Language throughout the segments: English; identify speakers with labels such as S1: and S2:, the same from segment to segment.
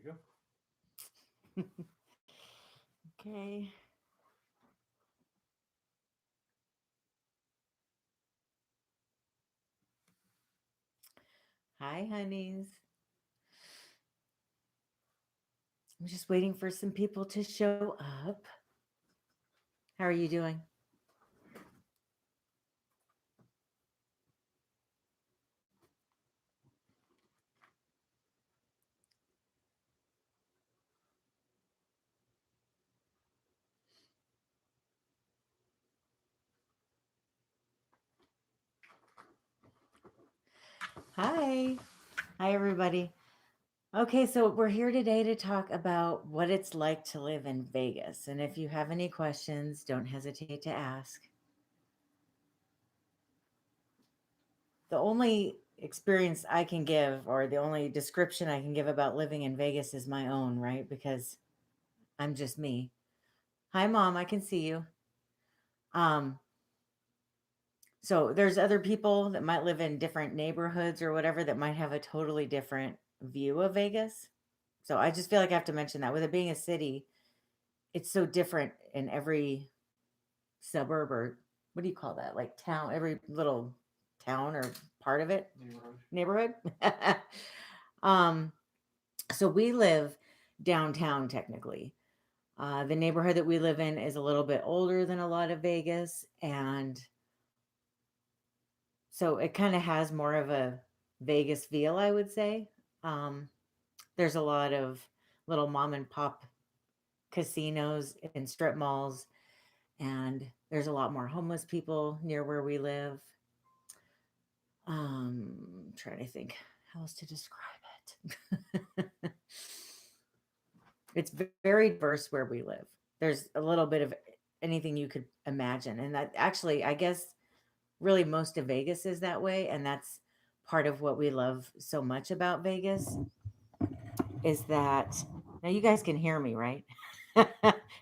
S1: There you go.
S2: Okay. Hi, honeys. I'm just waiting for some people to show up. How are you doing? Hi. Hi, everybody. Okay, so we're here today to talk about what it's like to live in Vegas. And if you have any questions, don't hesitate to ask. The only experience I can give, or the only description I can give about living in Vegas, is my own, right? Because I'm just me. Hi, Mom. I can see you. Um, so there's other people that might live in different neighborhoods or whatever that might have a totally different view of Vegas. So I just feel like I have to mention that with it being a city, it's so different in every suburb, or what do you call that? Like town, every little town or part of it,
S1: Neighborhood.
S2: neighborhood. um, so we live downtown technically. The neighborhood that we live in is a little bit older than a lot of Vegas, and so it kind of has more of a Vegas feel, I would say. Um, there's a lot of little mom and pop casinos and strip malls, and there's a lot more homeless people near where we live. Trying to think how else to describe it. It's very diverse where we live. There's a little bit of anything you could imagine, and that actually, I guess, really most of Vegas is that way, and that's part of what we love so much about Vegas is that now you guys can hear me, right?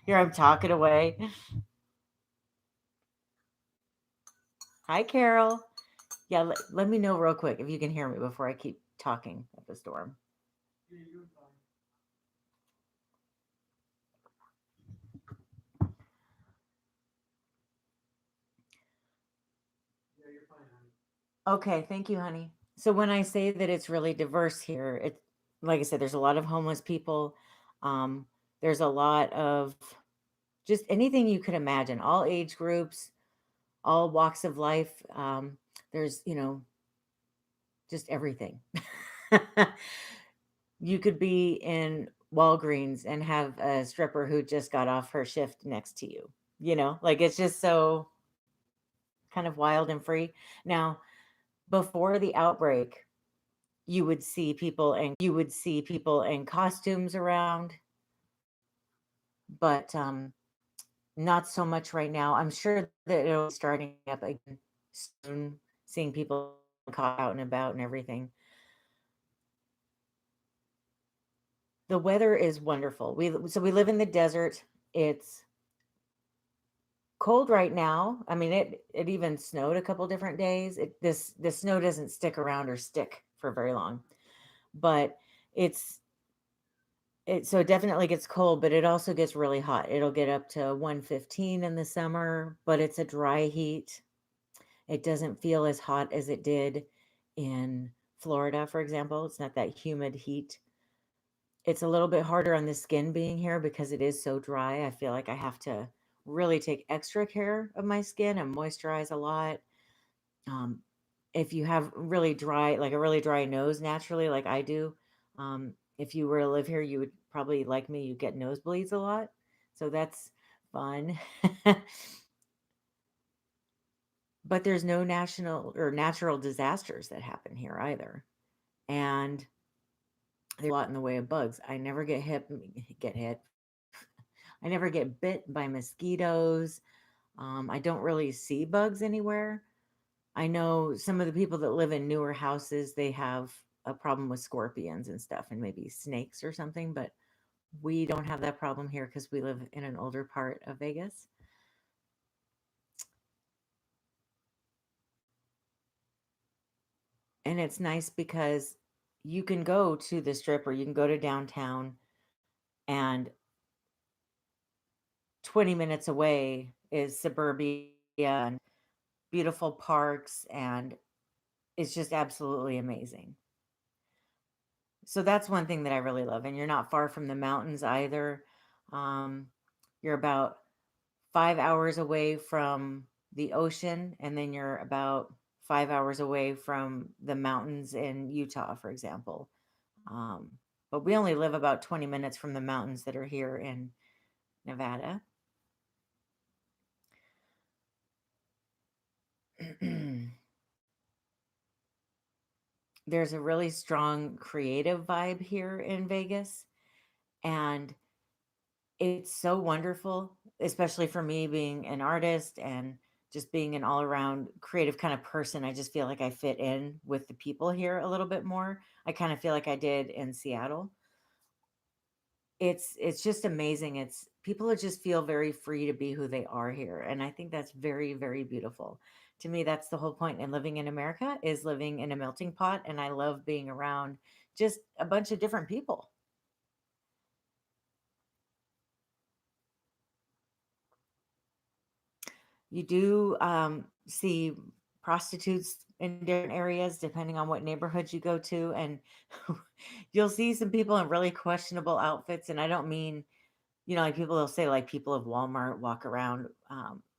S2: Here I'm talking away. Hi, Carol. Yeah, let me know real quick if you can hear me before I keep talking at the storm.
S1: Yeah, you're doing fine. Yeah, you're fine, honey.
S2: Okay, thank you, honey. So when I say that it's really diverse here, it like I said, there's a lot of homeless people. Um, there's a lot of just anything you could imagine, all age groups, all walks of life. There's, just everything. You could be in Walgreens and have a stripper who just got off her shift next to you. Like it's just so kind of wild and free. Now, before the outbreak, you would see people in costumes around, but not so much right now. I'm sure that it'll be starting up again soon, seeing people caught out and about and everything. The weather is wonderful. We live in the desert. It's cold right now. I mean, it even snowed a couple different days. This snow doesn't stick around or stick for very long, but it's so it definitely gets cold, but it also gets really hot. It'll get up to 115 in the summer, but it's a dry heat. It doesn't feel as hot as it did in Florida, for example. It's not that humid heat. It's a little bit harder on the skin being here because it is so dry. I feel like I have to really take extra care of my skin and moisturize a lot. Um, if you have really dry, like a really dry nose naturally, like I do, if you were to live here, you would probably like me. You get nosebleeds a lot, so that's fun. But there's no national or natural disasters that happen here either, and there's a lot in the way of bugs. I never get hit. I never get bit by mosquitoes. I don't really see bugs anywhere. I know some of the people that live in newer houses, they have a problem with scorpions and stuff and maybe snakes or something, but we don't have that problem here because we live in an older part of Vegas. And it's nice because you can go to the strip or you can go to downtown, and 20 minutes away is suburbia and beautiful parks, and it's just absolutely amazing. So that's one thing that I really love. And you're not far from the mountains either. Um, you're about 5 hours away from the ocean, and then you're about 5 hours away from the mountains in Utah, for example. Um, but we only live about 20 minutes from the mountains that are here in Nevada. There's a really strong creative vibe here in Vegas, and it's so wonderful, especially for me being an artist and just being an all around creative kind of person. I just feel like I fit in with the people here a little bit more. I kind of feel like I did in Seattle. It's just amazing. It's people that just feel very free to be who they are here, and I think that's very very beautiful. To me, that's the whole point in living in America, is living in a melting pot, and I love being around just a bunch of different people. You do see prostitutes in different areas depending on what neighborhoods you go to, and you'll see some people in really questionable outfits. And I don't mean, like people will say, like people of Walmart walk around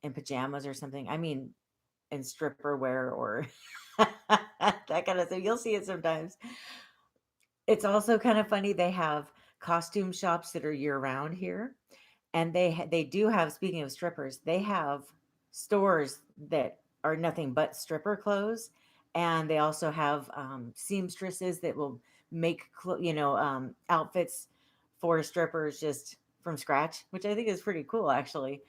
S2: in pajamas or something. I mean, in stripper wear or that kind of thing. You'll see it sometimes. It's also kind of funny. They have costume shops that are year round here, and they do have, speaking of strippers, they have stores that are nothing but stripper clothes, and they also have seamstresses that will make outfits for strippers just from scratch, which I think is pretty cool actually.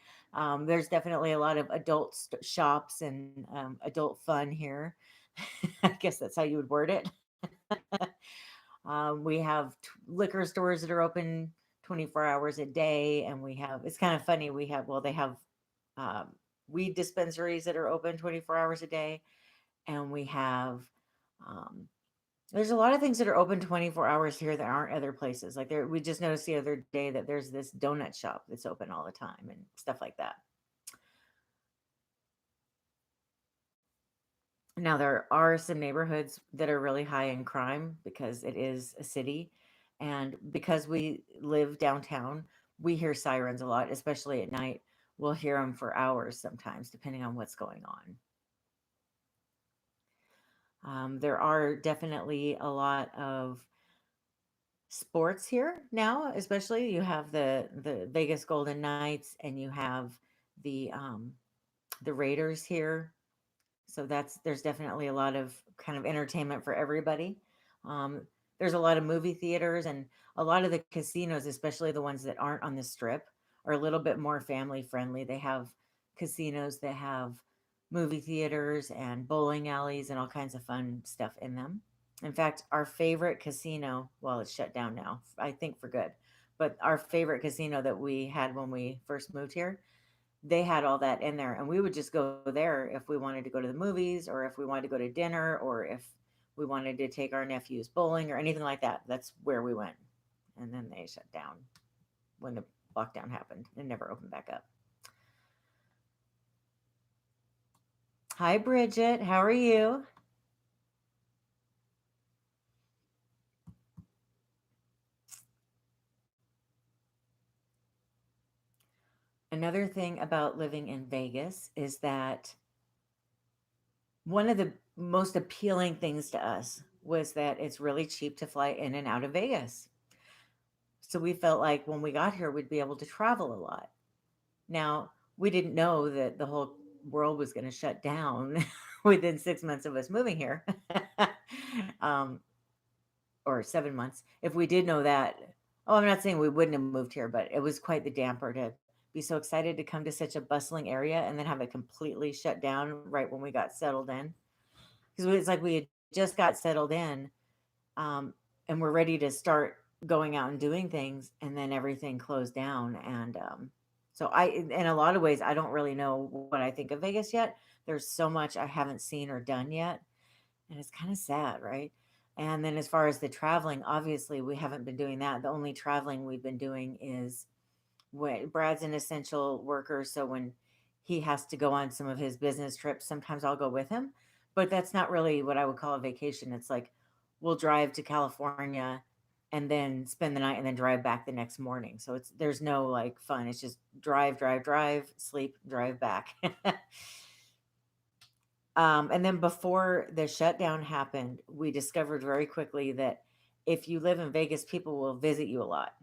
S2: There's definitely a lot of adult shops and adult fun here. I guess that's how you would word it. We have liquor stores that are open 24 hours a day. And it's kind of funny. They have um, weed dispensaries that are open 24 hours a day. And um, there's a lot of things that are open 24 hours here that aren't other places. Like we just noticed the other day that there's this donut shop that's open all the time and stuff like that. Now, there are some neighborhoods that are really high in crime because it is a city. And because we live downtown, we hear sirens a lot, especially at night. We'll hear them for hours sometimes, depending on what's going on. There are definitely a lot of sports here now, especially you have the Vegas Golden Knights, and you have the Raiders here. So there's definitely a lot of kind of entertainment for everybody. Um, there's a lot of movie theaters, and a lot of the casinos, especially the ones that aren't on the strip, are a little bit more family friendly. They have casinos that have movie theaters and bowling alleys and all kinds of fun stuff in them. In fact, our favorite casino, well, it's shut down now, I think for good, but our favorite casino that we had when we first moved here, they had all that in there, and we would just go there if we wanted to go to the movies, or if we wanted to go to dinner, or if we wanted to take our nephews bowling or anything like that. That's where we went. And then they shut down when the lockdown happened and never opened back up. Hi, Bridget. How are you? Another thing about living in Vegas is that one of the most appealing things to us was that it's really cheap to fly in and out of Vegas. So we felt like when we got here, we'd be able to travel a lot. Now, we didn't know that the whole world was going to shut down within 6 months of us moving here, um, or 7 months. If we did know that, oh, I'm not saying we wouldn't have moved here, but it was quite the damper to be so excited to come to such a bustling area and then have it completely shut down right when we got settled in. Because it's like we had just got settled in, um, and we're ready to start going out and doing things, and then everything closed down. And so in a lot of ways, I don't really know what I think of Vegas yet. There's so much I haven't seen or done yet, and it's kind of sad, right? And then as far as the traveling, obviously we haven't been doing that. The only traveling we've been doing is when Brad's an essential worker, so when he has to go on some of his business trips, sometimes I'll go with him. But that's not really what I would call a vacation. It's like we'll drive to California and then spend the night and then drive back the next morning. So it's there's no like fun. It's just drive, drive, drive, sleep, drive back. And then before the shutdown happened, we discovered very quickly that if you live in Vegas, people will visit you a lot.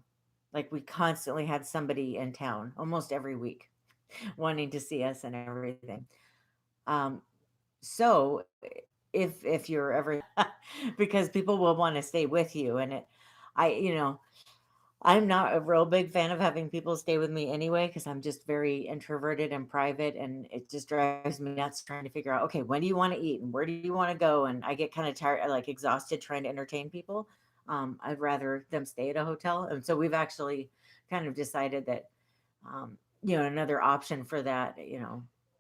S2: Like we constantly had somebody in town almost every week wanting to see us and everything. Um, so if you're ever because people will want to stay with you and it I I'm not a real big fan of having people stay with me anyway because I'm just very introverted and private, and it just drives me nuts trying to figure out, okay, when do you want to eat and where do you want to go? And I get kind of tired, like exhausted trying to entertain people. I'd rather them stay at a hotel. And so we've actually kind of decided that, another option for that,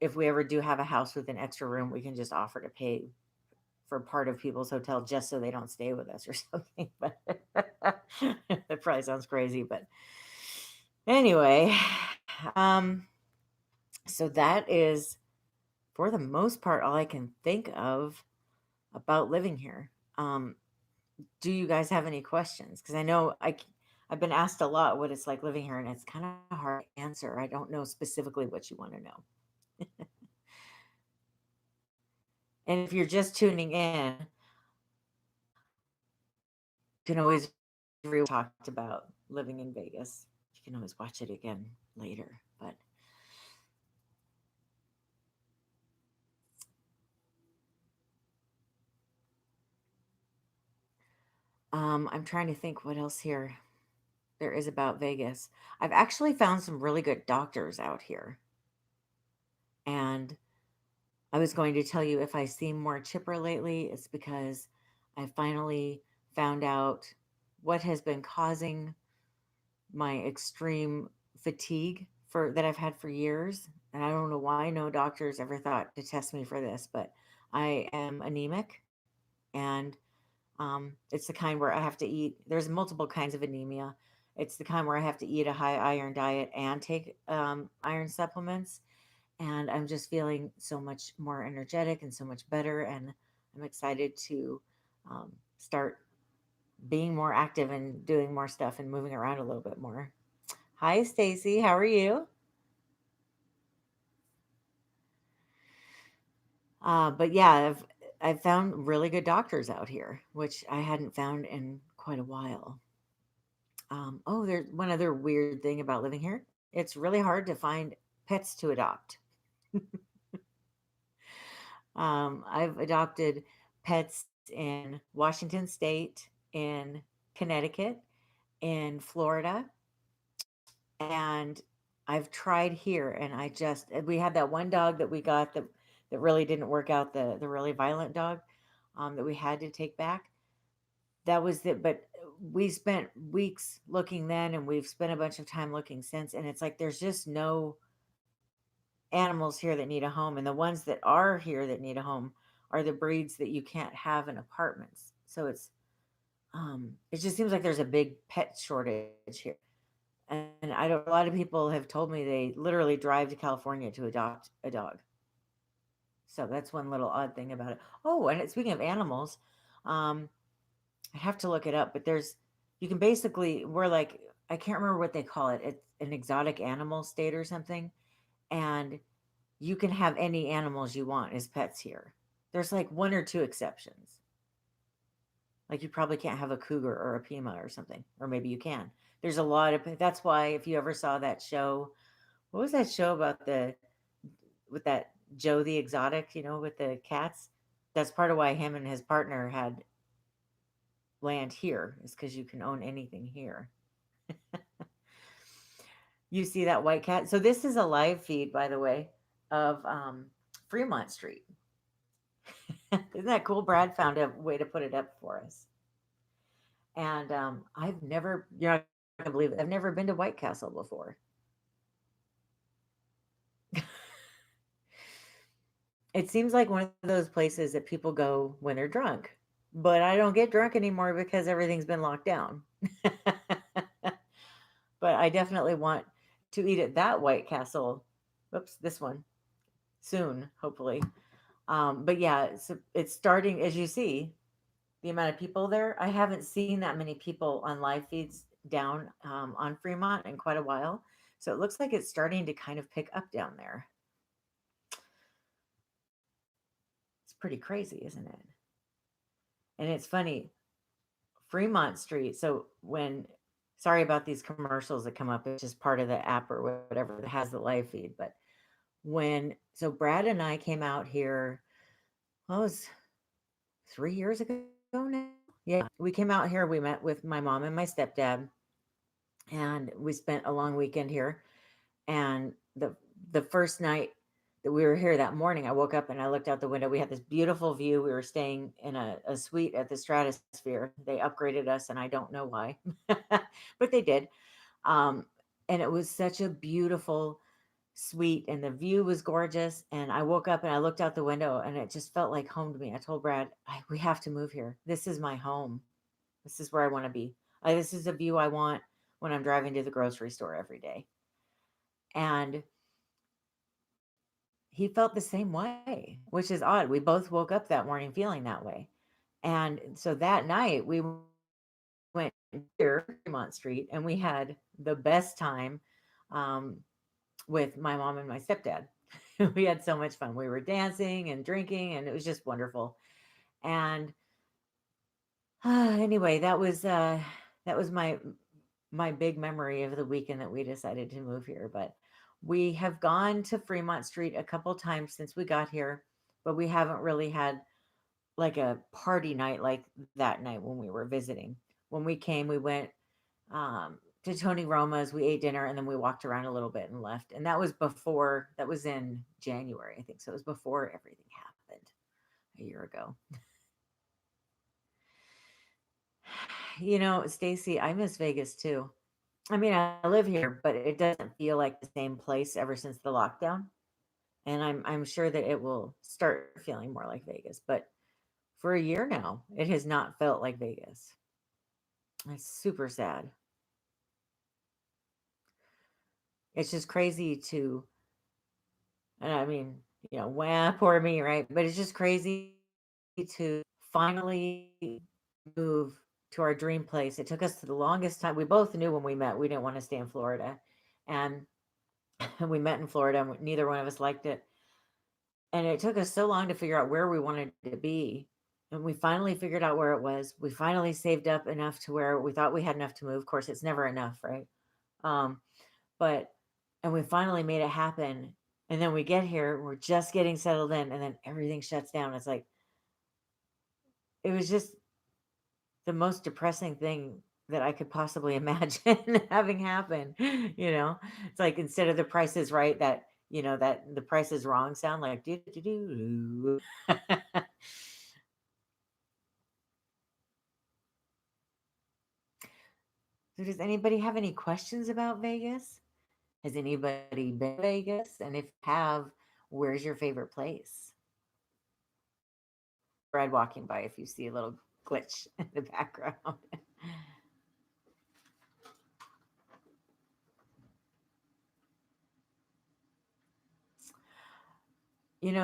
S2: if we ever do have a house with an extra room, we can just offer to pay for part of people's hotel just so they don't stay with us or something. But that probably sounds crazy. But anyway, so that is for the most part all I can think of about living here. Do you guys have any questions? Because I know I've been asked a lot what it's like living here, and it's kind of hard to answer. I don't know specifically what you want to know. And if you're just tuning in, you can always talked about living in Vegas. You can always watch it again later. But I'm trying to think what else here there is about Vegas. I've actually found some really good doctors out here. And I was going to tell you if I seem more chipper lately, it's because I finally found out what has been causing my extreme fatigue for that I've had for years. And I don't know why no doctors ever thought to test me for this, but I am anemic, and it's the kind where I have to eat. There's multiple kinds of anemia. It's the kind where I have to eat a high iron diet and take iron supplements. And I'm just feeling so much more energetic and so much better. And I'm excited to start being more active and doing more stuff and moving around a little bit more. Hi, Stacy. How are you? But yeah, I've found really good doctors out here, which I hadn't found in quite a while. Oh, there's one other weird thing about living here. It's really hard to find pets to adopt. I've adopted pets in Washington State, in Connecticut, in Florida, and I've tried here. And we had that one dog that we got that really didn't work out, the really violent dog that we had to take back. That was it. But we spent weeks looking then, and we've spent a bunch of time looking since. And it's like there's just no animals here that need a home. And the ones that are here that need a home are the breeds that you can't have in apartments. So it just seems like there's a big pet shortage here. And I don't, a lot of people have told me they literally drive to California to adopt a dog. So that's one little odd thing about it. Oh, and speaking of animals, um, I'd have to look it up, but you can basically, we're like, I can't remember what they call it. It's an exotic animal state or something. And you can have any animals you want as pets here. There's like one or two exceptions. Like you probably can't have a cougar or a puma or something, or maybe you can. There's a lot of, that's why if you ever saw that show, what was that show about with that Joe the Exotic, with the cats? That's part of why him and his partner had land here, is because you can own anything here. You see that white cat? So this is a live feed, by the way, of Fremont Street. Isn't that cool? Brad found a way to put it up for us. And you're not gonna believe it. I've never been to White Castle before. It seems like one of those places that people go when they're drunk. but I don't get drunk anymore because everything's been locked down. But I definitely want to eat at that White Castle. Oops, this one soon, hopefully. But yeah, it's starting as you see the amount of people there. I haven't seen that many people on live feeds down on Fremont in quite a while. So it looks like it's starting to kind of pick up down there. It's pretty crazy, isn't it? And it's funny, Fremont Street. So sorry about these commercials that come up, it's just part of the app or whatever that has the live feed. But so Brad and I came out here, well, it was 3 years ago now. Yeah, we came out here. We met with my mom and my stepdad, and we spent a long weekend here. And the first night that we were here that morning, I woke up and I looked out the window. We had this beautiful view. We were staying in a suite at the Stratosphere. They upgraded us, and I don't know why, but they did. Um, and it was such a beautiful suite, and the view was gorgeous. And I woke up and I looked out the window, and it just felt like home to me. I told Brad, we have to move here. This is my home. This is where I want to be. This is a view I want when I'm driving to the grocery store every day. And he felt the same way, which is odd. We both woke up that morning feeling that way. And so that night we went here, Fremont Street, and we had the best time um, with my mom and my stepdad. We had so much fun. We were dancing and drinking, and it was just wonderful. And anyway, that was my big memory of the weekend that we decided to move here. But we have gone to Fremont Street a couple times since we got here, but we haven't really had like a party night like that night when we were visiting. When we came, we went to Tony Roma's, we ate dinner, and then we walked around a little bit and left. And that was in January, I think. So it was before everything happened a year ago. Stacy, I miss Vegas too. I mean, I live here, but it doesn't feel like the same place ever since the lockdown. And I'm sure that it will start feeling more like Vegas. But for a year now, it has not felt like Vegas. It's super sad. It's just crazy and I mean, wah, poor me, right? But it's just crazy to finally move to our dream place. It took us the longest time. We both knew when we met we didn't want to stay in Florida, and we met in Florida, and neither one of us liked it. And it took us so long to figure out where we wanted to be. And we finally figured out where it was. We finally saved up enough to where we thought we had enough to move. Of course, it's never enough, right? Um, but and we finally made it happen. And then we get here, we're just getting settled in, and then everything shuts down. It's like it was just the most depressing thing that I could possibly imagine having happen. It's like instead of the Price is Right, that the Price is Wrong sound like do do do. So does anybody have any questions about Vegas? Has anybody been to Vegas? And if you have, where's your favorite place? Brad walking by if you see a little glitch in the background.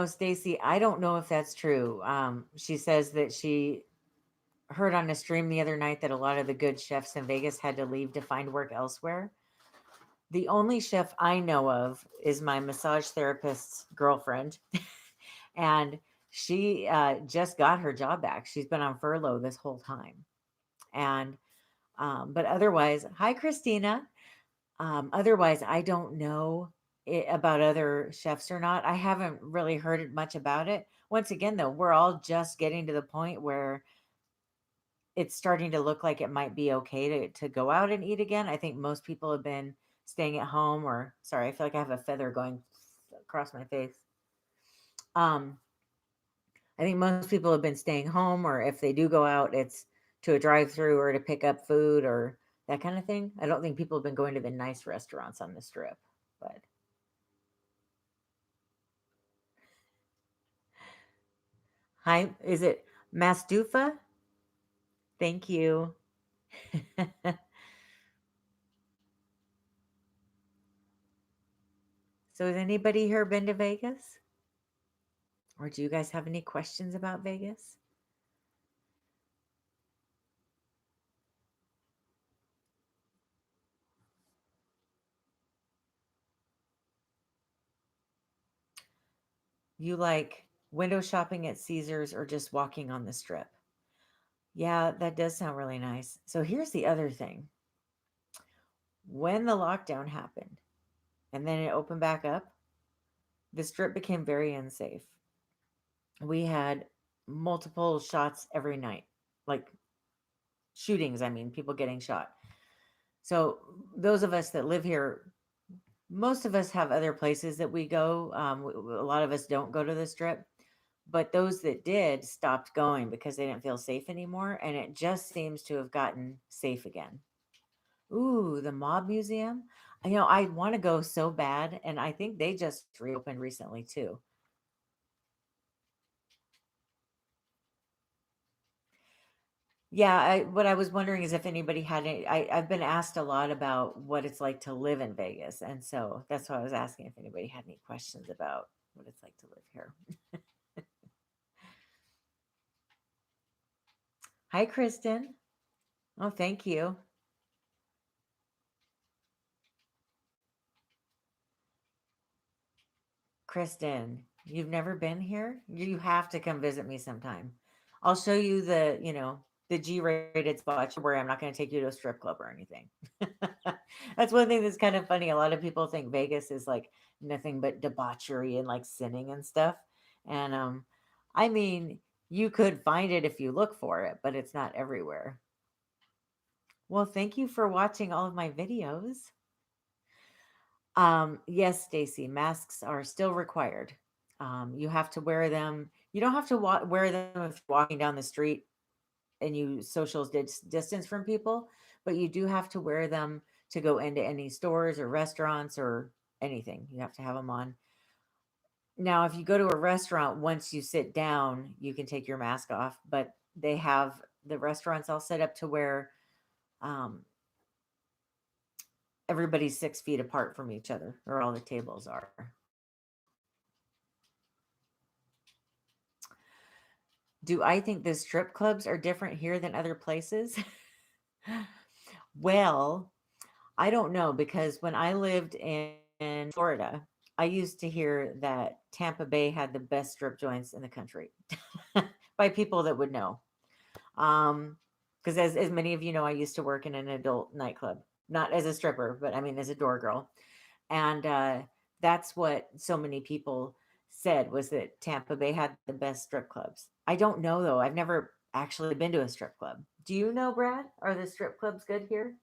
S2: Stacy, I don't know if that's true. She says that she heard on a stream the other night that a lot of the good chefs in Vegas had to leave to find work elsewhere. The only chef I know of is my massage therapist's girlfriend, and she just got her job back. She's been on furlough this whole time, and but otherwise, hi Christina. Otherwise, I don't know about other chefs or not. I haven't really heard much about it. Once again, though, we're all just getting to the point where it's starting to look like it might be okay to go out and eat again. I think most people have been staying at home, or sorry, I feel like I have a feather going across my face. Um, I think most people have been staying home, or if they do go out, it's to a drive-through or to pick up food or that kind of thing. I don't think people have been going to the nice restaurants on the strip, but hi, is it Mastufa? Thank you. So, has anybody here been to Vegas? Or do you guys have any questions about Vegas? You like window shopping at Caesars or just walking on the strip? Yeah, that does sound really nice. So, here's the other thing when the lockdown happened and then it opened back up, the strip became very unsafe. We had multiple shots every night, like shootings, I mean, people getting shot. So, those of us that live here, most of us have other places that we go. A lot of us don't go to the strip, but those that did stopped going because they didn't feel safe anymore. And it just seems to have gotten safe again. Ooh, the Mob Museum. I want to go so bad. And I think they just reopened recently too. Yeah, what I was wondering is if anybody had any. I've been asked a lot about what it's like to live in Vegas. And so that's why I was asking if anybody had any questions about what it's like to live here. Hi, Kristen. Oh, thank you. Kristen, you've never been here? You have to come visit me sometime. I'll show you the G-rated spots where I'm not going to take you to a strip club or anything. That's one thing that's kind of funny. A lot of people think Vegas is like nothing but debauchery and like sinning and stuff. And I mean, you could find it if you look for it, but it's not everywhere. Well, thank you for watching all of my videos. Yes, Stacy, masks are still required. You have to wear them. You don't have to wear them if you're walking down the street and you distance from people, but you do have to wear them to go into any stores or restaurants or anything. You have to have them on. Now, if you go to a restaurant, once you sit down, you can take your mask off, but they have the restaurants all set up to where um, everybody's 6 feet apart from each other, or all the tables are. Do I think the strip clubs are different here than other places? Well, I don't know because when I lived in Florida, I used to hear that Tampa Bay had the best strip joints in the country by people that would know. Um, because as many of you know, I used to work in an adult nightclub, not as a stripper, but I mean as a door girl. And that's what so many people said was that Tampa Bay had the best strip clubs. I don't know though. I've never actually been to a strip club. Do you know, Brad? Are the strip clubs good here?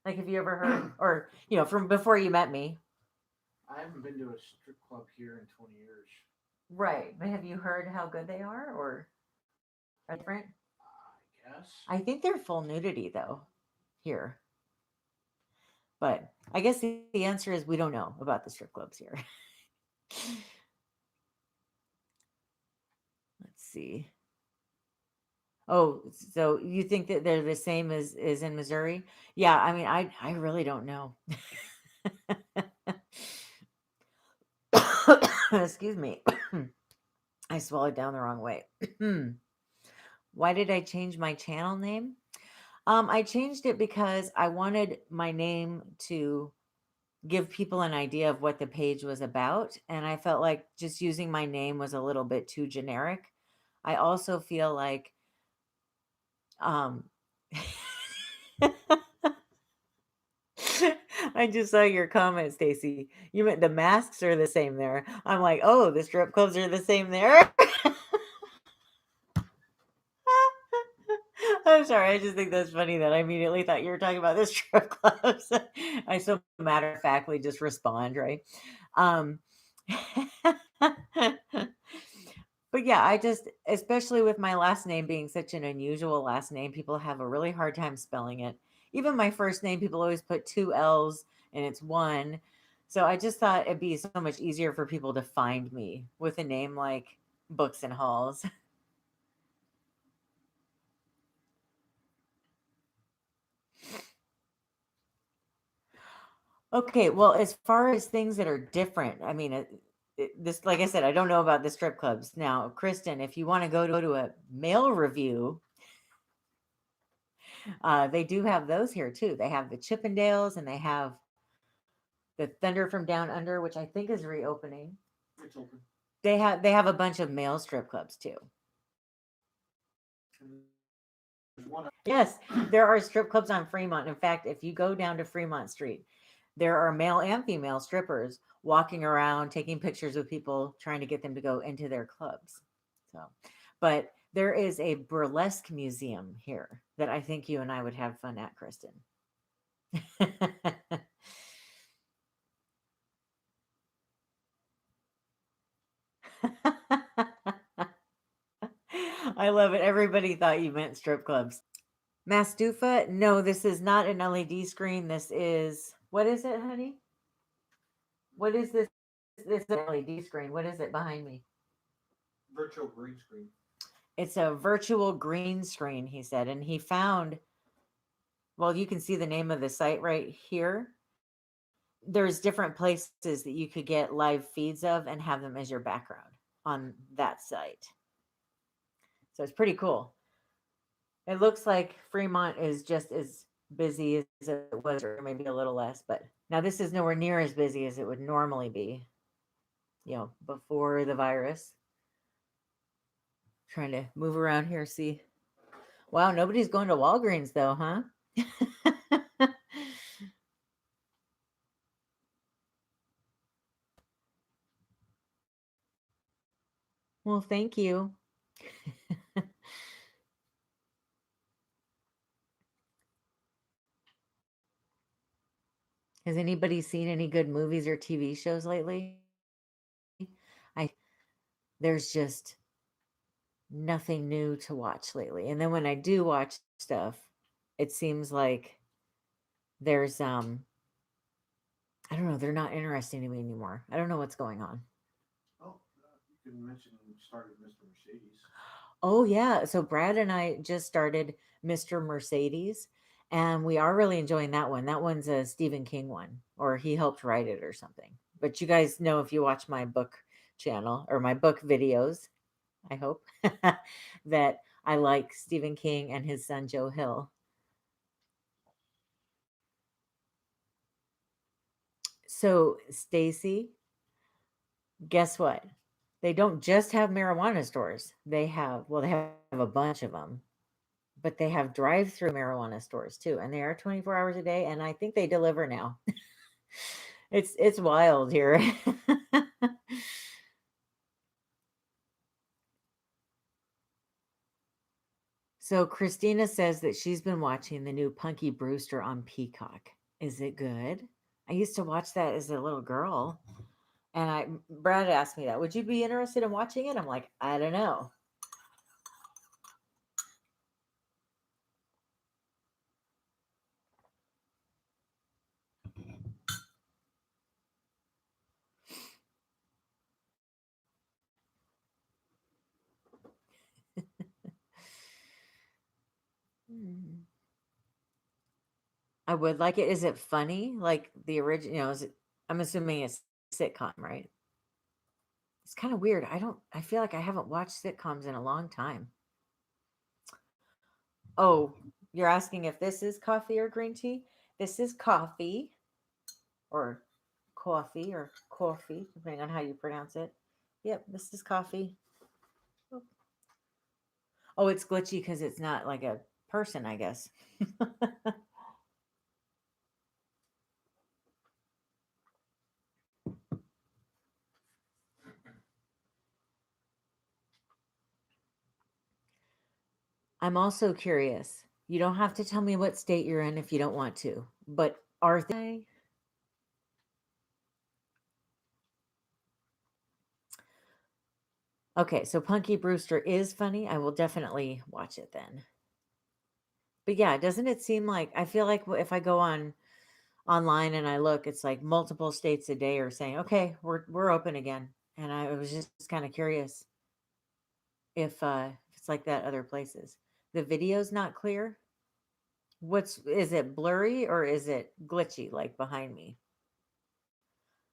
S2: Like, have you ever heard, or from before you met me?
S1: I haven't been to a strip club here in 20 years.
S2: Right, but have you heard how good they are, or are they different?
S1: I guess.
S2: I think they're full nudity though here, but I guess the answer is we don't know about the strip clubs here. Let's see. Oh, so you think that they're the same as in Missouri? Yeah, I mean, I really don't know. Excuse me. I swallowed down the wrong way. Why did I change my channel name? I changed it because I wanted my name to give people an idea of what the page was about, and I felt like just using my name was a little bit too generic. I also feel like um I just saw your comment, Stacy. You meant the masks are the same there. I'm like, oh, the strip clubs are the same there. I'm sorry. I just think that's funny that I immediately thought you were talking about the strip clubs. I so matter of factly just respond, right? Um, but yeah, I just, especially with my last name being such an unusual last name, people have a really hard time spelling it. Even my first name, people always put two L's and it's one. So I just thought it'd be so much easier for people to find me with a name like Books and Halls. Okay, well, as far as things that are different, I mean, this, like I said, I don't know about the strip clubs. Now, Kristen, if you want to go to a male review, they do have those here too. They have the Chippendales and they have the Thunder from Down Under, which I think is reopening.
S1: It's open.
S2: They have a bunch of male strip clubs too.
S1: There's one.
S2: Yes, there are strip clubs on Fremont. In fact, if you go down to Fremont Street, there are male and female strippers walking around taking pictures with people trying to get them to go into their clubs. So, but there is a burlesque museum here that I think you and I would have fun at, Kristen. I love it. Everybody thought you meant strip clubs. Mastufa? No, this is not an LED screen. This is, what is it, honey? What is this? This is an LED screen. What is it behind me?
S1: Virtual green screen.
S2: It's a virtual green screen, he said. And he found, well, you can see the name of the site right here. There's different places that you could get live feeds of and have them as your background on that site. So it's pretty cool. It looks like Fremont is just as busy as it was, or maybe a little less. But now this is nowhere near as busy as it would normally be, before the virus. Trying to move around here, see. Wow, nobody's going to Walgreens though, huh? Well, thank you. Has anybody seen any good movies or TV shows lately? I There's just nothing new to watch lately. And then when I do watch stuff, it seems like there's I don't know, they're not interesting to me anymore. I don't know what's going on.
S1: Oh, you can mention started Mr. Mercedes.
S2: Oh yeah, so Brad and I just started Mr. Mercedes and we are really enjoying that one. That one's a Stephen King one or he helped write it or something. But you guys know if you watch my book channel or my book videos, I hope that I like Stephen King and his son Joe Hill. So, Stacy, guess what? They don't just have marijuana stores. They have a bunch of them, but they have drive-through marijuana stores too, and they are 24 hours a day and I think they deliver now. It's wild here. So Christina says that she's been watching the new Punky Brewster on Peacock. Is it good? I used to watch that as a little girl. And Brad asked me that. Would you be interested in watching it? I'm like, I don't know. Hmm. I would like it. Is it funny? Like the original, is it, I'm assuming it's sitcom, right? It's kind of weird. I feel like I haven't watched sitcoms in a long time. Oh, you're asking if this is coffee or green tea? This is coffee or coffee, depending on how you pronounce it. Yep, this is coffee. Oh, it's glitchy because it's not like a person, I guess. I'm also curious. You don't have to tell me what state you're in if you don't want to, but are they? Okay, so Punky Brewster is funny. I will definitely watch it then. But yeah, doesn't it seem like I feel like if I go on online and I look, it's like multiple states a day are saying, "Okay, we're open again." And I was just kind of curious if it's like that other places. The video's not clear. Is it blurry or is it glitchy like behind me?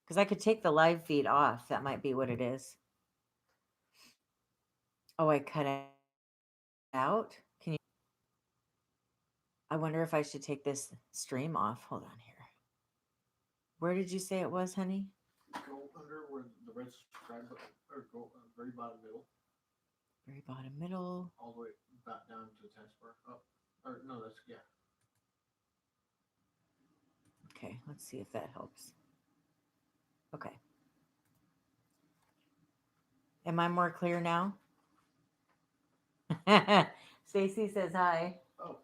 S2: Because I could take the live feed off. That might be what it is. Oh, I cut it out. Can you? I wonder if I should take this stream off. Hold on here. Where did you say it was, honey?
S1: Go under where the red subscribe button, or go very bottom middle,
S2: Very bottom middle.
S1: all the way back down to the taskbar. Up, or no, that's yeah.
S2: Okay, let's see if that helps. Okay. Am I more clear now? Stacy says hi.
S1: Oh,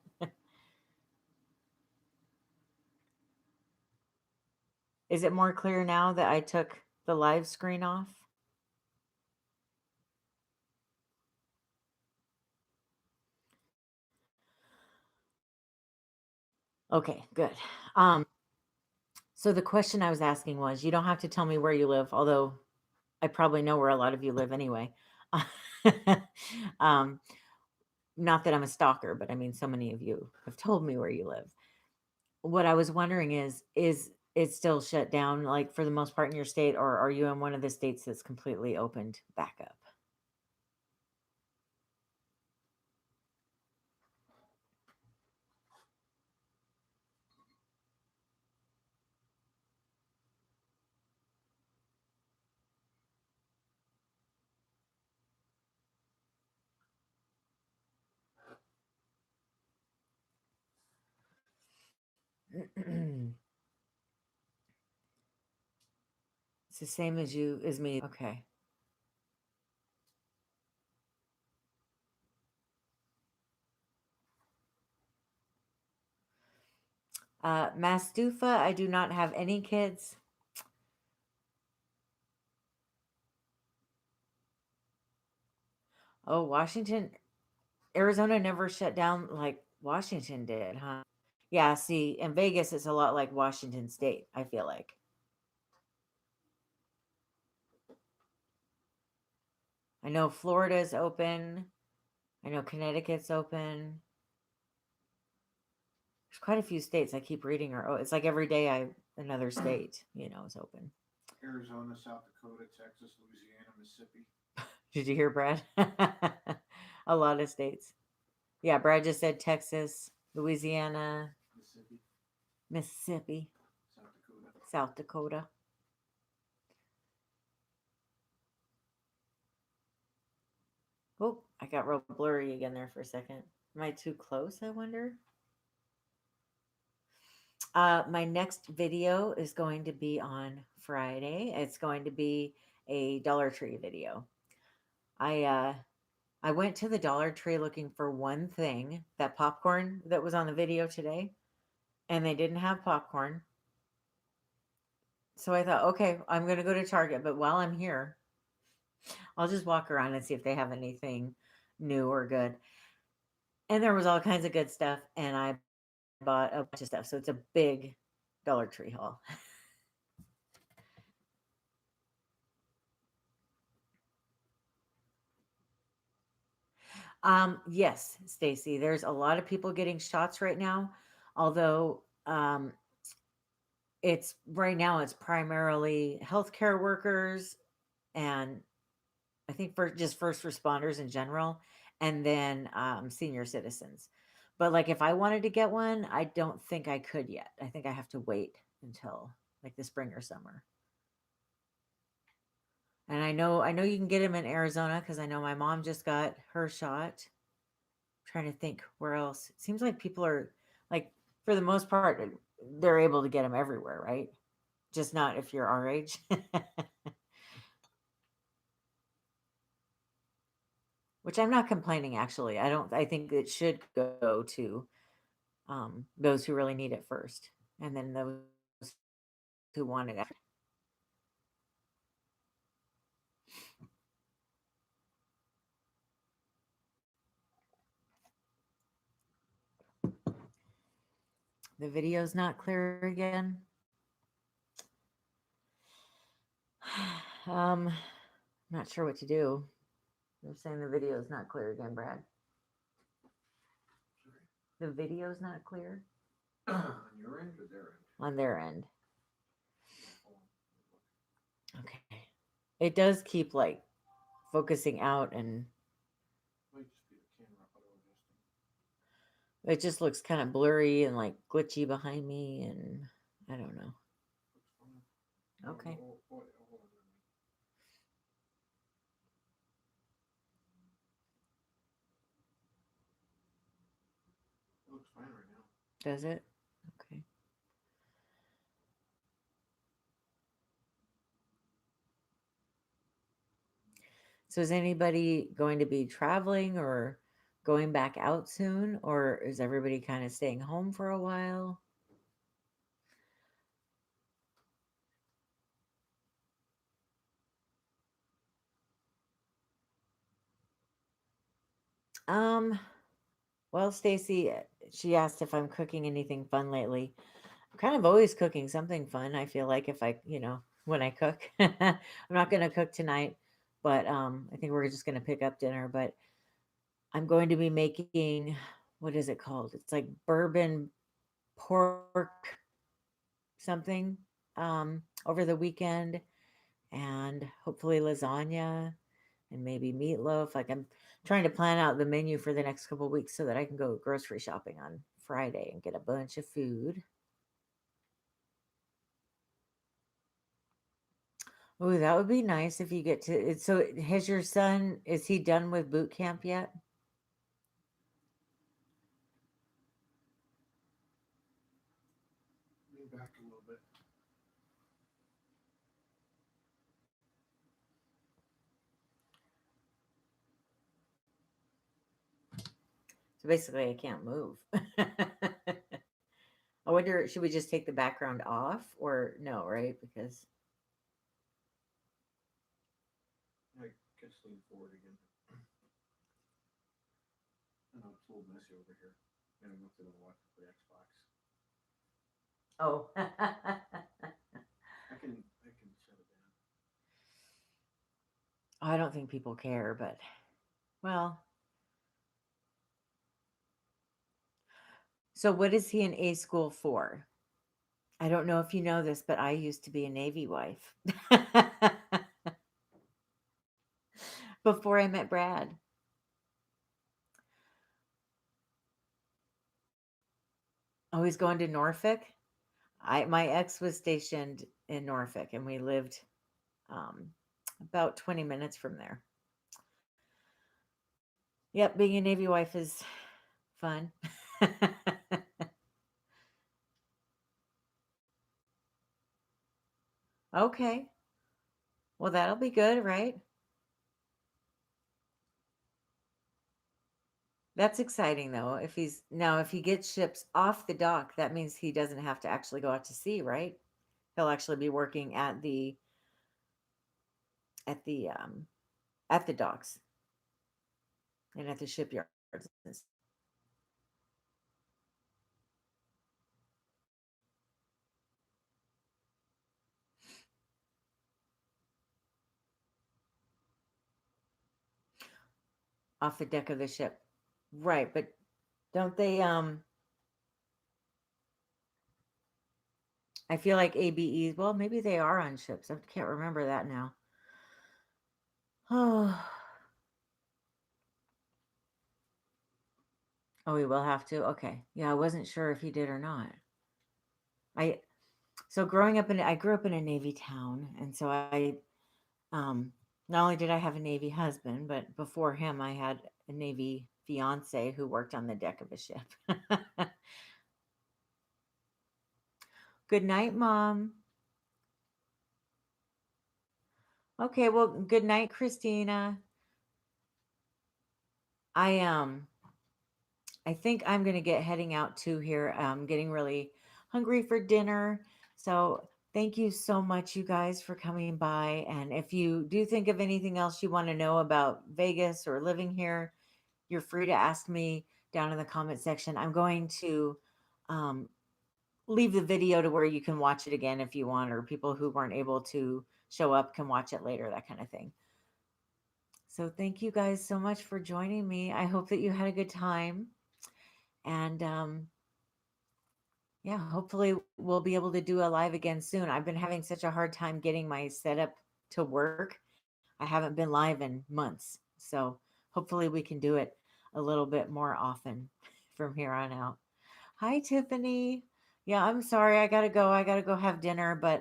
S2: Is it more clear now that I took the live screen off? Okay, good. So the question I was asking was, you don't have to tell me where you live, although I probably know where a lot of you live anyway. um, not that I'm a stalker, but I mean, so many of you have told me where you live. What I was wondering is it still shut down, like for the most part in your state, or are you in one of the states that's completely opened back up? It's the same as you, as me. Okay. Mastufa, I do not have any kids. Oh, Washington, Arizona never shut down like Washington did, huh? Yeah, see, in Vegas, it's a lot like Washington State, I feel like. I know Florida's open. I know Connecticut's open. There's quite a few states I keep reading are, oh, it's like every day another state, is open.
S1: Arizona, South Dakota, Texas, Louisiana, Mississippi.
S2: Did you hear Brad? A lot of states. Yeah, Brad just said Texas, Louisiana, Mississippi, South Dakota. Oh, I got real blurry again there for a second. Am I too close, I wonder? My next video is going to be on Friday. It's going to be a Dollar Tree video. I went to the Dollar Tree looking for one thing, that popcorn that was on the video today, and they didn't have popcorn. So I thought, okay, I'm going to go to Target, but while I'm here, I'll just walk around and see if they have anything new or good. And there was all kinds of good stuff, and I bought a bunch of stuff. So it's a big Dollar Tree haul. Yes, Stacy, there's a lot of people getting shots right now, although it's right now it's primarily healthcare workers and I think for just first responders in general, and then senior citizens. But like if I wanted to get one, I don't think I could yet. I think I have to wait until like the spring or summer. And I know you can get them in Arizona because I know my mom just got her shot. Trying to think where else. It seems like people are like for the most part they're able to get them everywhere, right? Just not if you're our age. Which I'm not complaining actually. I think it should go to those who really need it first, and then those who want it after. The video's not clear again. Not sure what to do. They're saying the video is not clear again, Brad. The video's not clear.
S1: On your end or their end?
S2: On their end. It does keep like focusing out, and
S1: Might just be the camera auto adjusting.
S2: it just looks kind of blurry and like glitchy behind me, and I don't know.
S1: Looks fine.
S2: Okay.
S1: Hold on a minute. It looks fine right now.
S2: Does it? Okay. So is anybody going to be traveling or going back out soon, or is everybody kind of staying home for a while? Um, well, Stacy, she asked if I'm cooking anything fun lately. I'm kind of always cooking something fun. I feel like if I, when I cook, I'm not going to cook tonight, but I think we're just going to pick up dinner. But I'm going to be making, what is it called? It's like bourbon pork something over the weekend, and hopefully lasagna and maybe meatloaf. Like I'm trying to plan out the menu for the next couple of weeks so that I can go grocery shopping on Friday and get a bunch of food. Oh, that would be nice if you get to it. So has your son, is he done with boot camp yet?
S1: Lean back a little bit.
S2: So basically I can't move. I wonder, should we just take the background off or no, right? Because
S1: I guess lean forward again. I know it's a little messy over here. I don't know if they want to watch the Xbox.
S2: oh.
S1: I can shut it down.
S2: I don't think people care, but well, so what is he in A school for? I don't know if you know this, but I used to be a Navy wife before I met Brad. Oh, he's going to Norfolk. My ex was stationed in Norfolk, and we lived um, about 20 minutes from there. Yep, being a Navy wife is fun. Okay, well that'll be good, right? That's exciting though. If he gets ships off the dock, that means he doesn't have to actually go out to sea, right? He'll actually be working at the um at the docks and at the shipyards. Off the deck of the ship. Right, but don't they I feel like ABEs, well, maybe they are on ships. I can't remember that now. Oh, oh, we will have to. Okay. Yeah, I wasn't sure if he did or not. I so growing up in I grew up in a Navy town, and so I not only did I have a Navy husband, but before him I had a Navy fiance who worked on the deck of a ship. Good night, Mom. Okay, well, good night, Christina. I I think I'm gonna get heading out too here. I'm getting really hungry for dinner. So thank you so much, you guys, for coming by. And if you do think of anything else you want to know about Vegas or living here, you're free to ask me down in the comment section. I'm going to um, leave the video to where you can watch it again if you want, or people who weren't able to show up can watch it later, that kind of thing. So thank you guys so much for joining me. I hope that you had a good time. And yeah, hopefully we'll be able to do a live again soon. I've been having such a hard time getting my setup to work. I haven't been live in months. So hopefully we can do it a little bit more often from here on out. Hi, Tiffany. Yeah, I'm sorry. I gotta go. I gotta go have dinner, but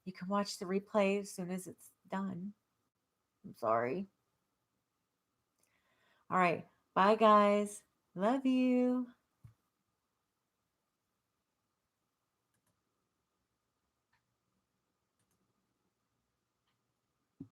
S2: you can watch the replay as soon as it's done. I'm sorry. All right. Bye, guys. Love you.